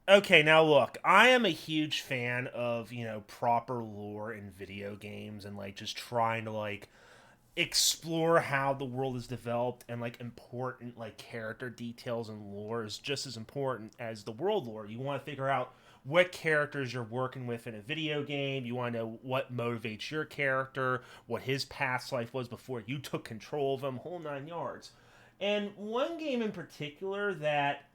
Okay, now look, I am a huge fan of, proper lore in video games and like just trying to like explore how the world is developed and like important like character details and lore is just as important as the world lore. You want to figure out what characters you're working with in a video game. You want to know what motivates your character, what his past life was before you took control of him, whole nine yards. And one game in particular that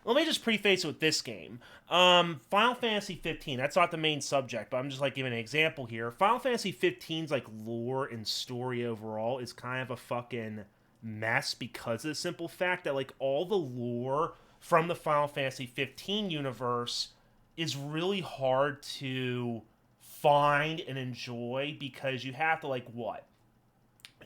let me just preface it with this game. Final Fantasy 15. That's not the main subject, but I'm just like giving an example here. Final Fantasy 15's like lore and story overall is kind of a fucking mess because of the simple fact that like all the lore from the Final Fantasy 15 universe is really hard to find and enjoy because you have to like what?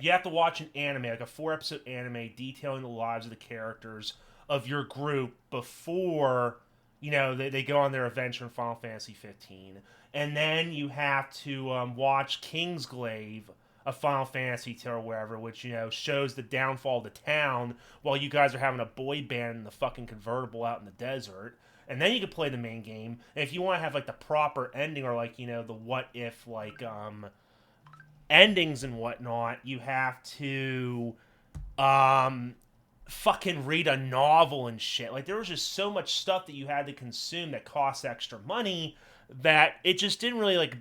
You have to watch an anime, like a 4 episode anime detailing the lives of the characters of your group before they go on their adventure in Final Fantasy 15, and then you have to watch Kingsglaive, a Final Fantasy tale or wherever, which shows the downfall of the town while you guys are having a boy band in the fucking convertible out in the desert. And then you can play the main game. And if you want to have like the proper ending or like the what if like endings and whatnot, you have to um fucking read a novel and shit. Like there was just so much stuff that you had to consume that cost extra money that it just didn't really like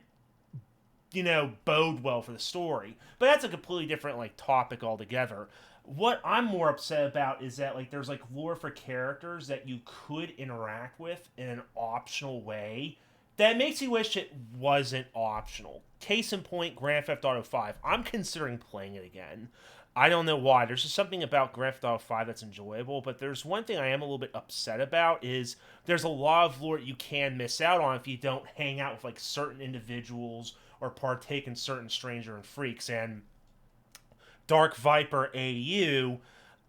bode well for the story. But that's a completely different like topic altogether. What I'm more upset about is that like there's like lore for characters that you could interact with in an optional way that makes you wish it wasn't optional. Case in point, Grand Theft Auto 5. I'm considering playing it again. I don't know why. There's just something about Grand Theft Auto 5 that's enjoyable, but there's one thing I am a little bit upset about is there's a lot of lore you can miss out on if you don't hang out with like certain individuals or partake in certain stranger and freaks. And Dark Viper AU,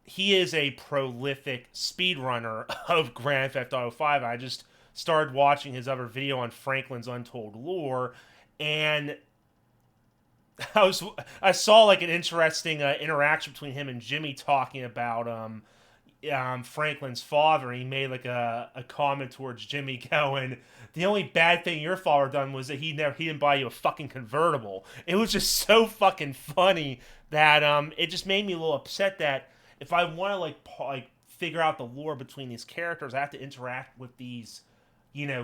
he is a prolific speedrunner of Grand Theft Auto 5. I just started watching his other video on Franklin's Untold Lore, and I was I saw like an interesting interaction between him and Jimmy talking about Franklin's father. He made like a comment towards Jimmy going, "The only bad thing your father done was that he didn't buy you a fucking convertible." It was just so fucking funny that it just made me a little upset that if I want to like figure out the lore between these characters, I have to interact with these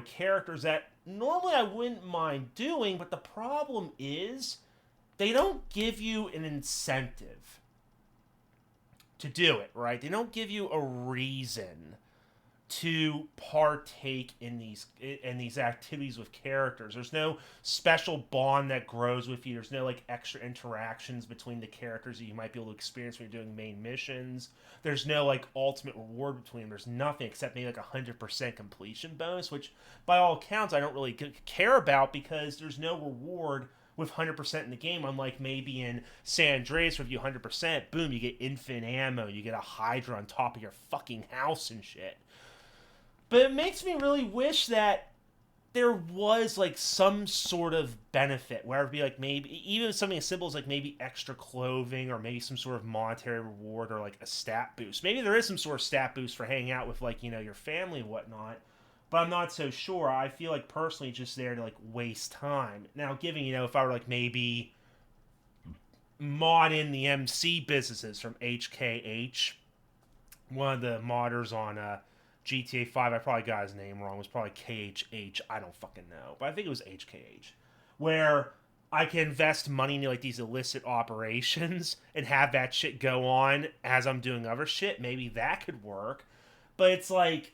characters that normally I wouldn't mind doing. But the problem is they don't give you an incentive to do it, right? They don't give you a reason to partake in these activities with characters. There's no special bond that grows with you. There's no like extra interactions between the characters that you might be able to experience when you're doing main missions. There's no like ultimate reward between them. There's nothing except maybe like 100% completion bonus, which by all accounts I don't really care about because there's no reward with 100% in the game, unlike maybe in San Andreas, where if you 100%, boom, you get infinite ammo, you get a Hydra on top of your fucking house and shit. But it makes me really wish that there was like some sort of benefit where it'd be like maybe even something as simple as like maybe extra clothing or maybe some sort of monetary reward or like a stat boost. Maybe there is some sort of stat boost for hanging out with like your family and whatnot, but I'm not so sure. I feel like personally it's just there to like waste time. Now, giving if I were like maybe mod in the MC businesses from HKH, one of the modders on GTA 5, I probably got his name wrong. It was probably KHH. I don't fucking know. But I think it was HKH. Where I can invest money into like these illicit operations and have that shit go on as I'm doing other shit. Maybe that could work. But it's like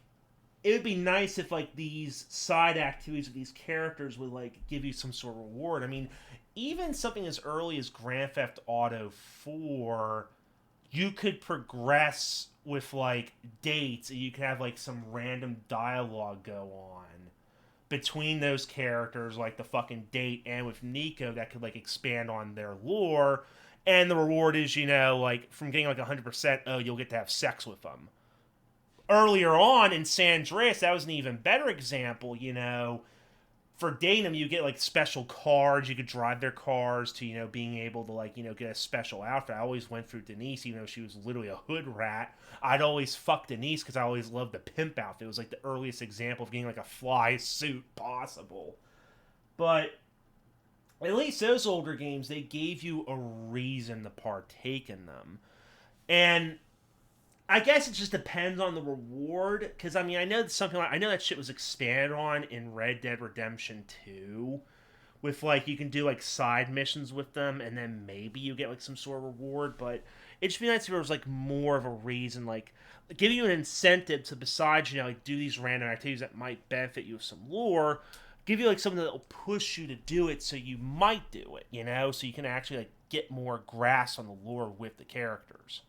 it would be nice if like these side activities with these characters would like give you some sort of reward. I mean, even something as early as Grand Theft Auto 4, you could progress with like dates and you could have like some random dialogue go on between those characters, like the fucking date and with Nico that could like expand on their lore. And the reward is, like from getting like 100%, oh, you'll get to have sex with them. Earlier on in San Andreas, that was an even better example, for dating them, you get like special cards. You could drive their cars to being able to like get a special outfit. I always went through Denise, even though she was literally a hood rat. I'd always fuck Denise because I always loved the pimp outfit. It was like the earliest example of getting like a fly suit possible. But at least those older games, they gave you a reason to partake in them. And I guess it just depends on the reward. Because I mean, I know that shit was expanded on in Red Dead Redemption 2, with like you can do like side missions with them, and then maybe you get like some sort of reward. But it'd just be nice if there was like more of a reason, like giving you an incentive to, besides like do these random activities that might benefit you with some lore, give you like something that will push you to do it, so you might do it, so you can actually like get more grasp on the lore with the characters.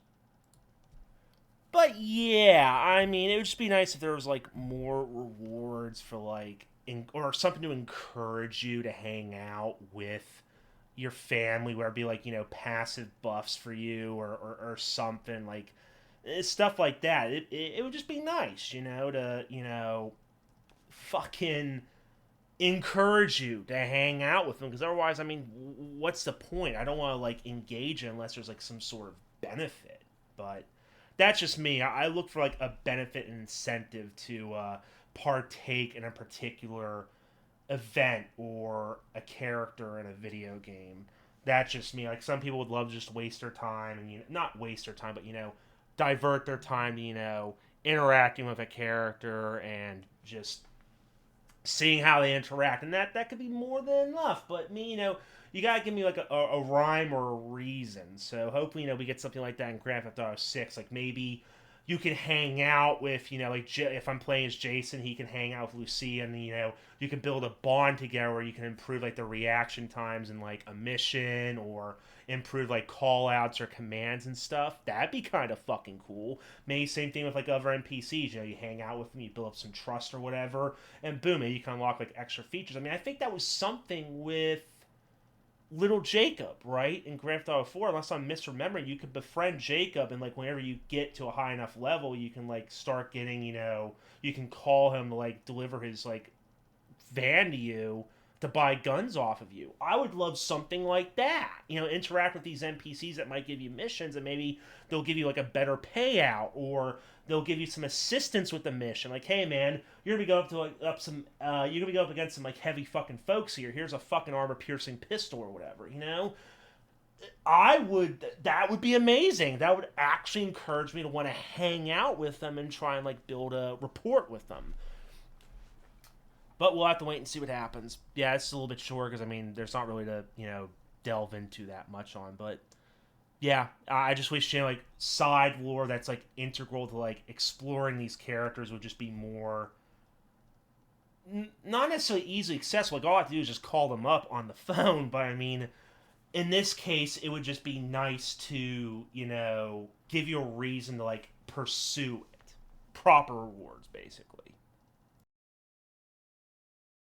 But yeah, I mean, it would just be nice if there was like more rewards for like, or something to encourage you to hang out with your family, where it'd be like passive buffs for you, or something like stuff like that. It would just be nice, to fucking encourage you to hang out with them, because otherwise, I mean, what's the point? I don't want to like engage in unless there's like some sort of benefit. But that's just me. I look for like a benefit and incentive to partake in a particular event or a character in a video game. That's just me. Like some people would love to just waste their time, and not waste their time, but divert their time to interacting with a character and just seeing how they interact, and that could be more than enough. But me, you gotta give me like a rhyme or a reason. So hopefully, we get something like that in Grand Theft Auto 6. Like maybe you can hang out with, like if I'm playing as Jason, he can hang out with Lucia, and you can build a bond together where you can improve like the reaction times in like a mission, or improve like call outs or commands and stuff. That'd be kind of fucking cool. Maybe same thing with like other NPCs. You hang out with them, you build up some trust or whatever, and boom, maybe you can unlock like extra features. I mean, I think that was something with little Jacob, right? In Grand Theft Auto 4, unless I'm misremembering, you could befriend Jacob, and like whenever you get to a high enough level, you can like start getting, you can call him to like deliver his like van to you to buy guns off of you. I would love something like that. Interact with these NPCs that might give you missions, and maybe they'll give you like a better payout, or they'll give you some assistance with the mission. Like, hey man, you're gonna be going you're gonna be going up against some like heavy fucking folks here. Here's a fucking armor piercing pistol or whatever. That would be amazing. That would actually encourage me to want to hang out with them and try and like build a rapport with them. But we'll have to wait and see what happens. Yeah, it's a little bit short because I mean, there's not really to delve into that much on. But yeah, I just wish like side lore that's like integral to like exploring these characters would just be more, not necessarily easily accessible. Like all I have to do is just call them up on the phone. But I mean, in this case, it would just be nice to give you a reason to like pursue it. Proper rewards, basically.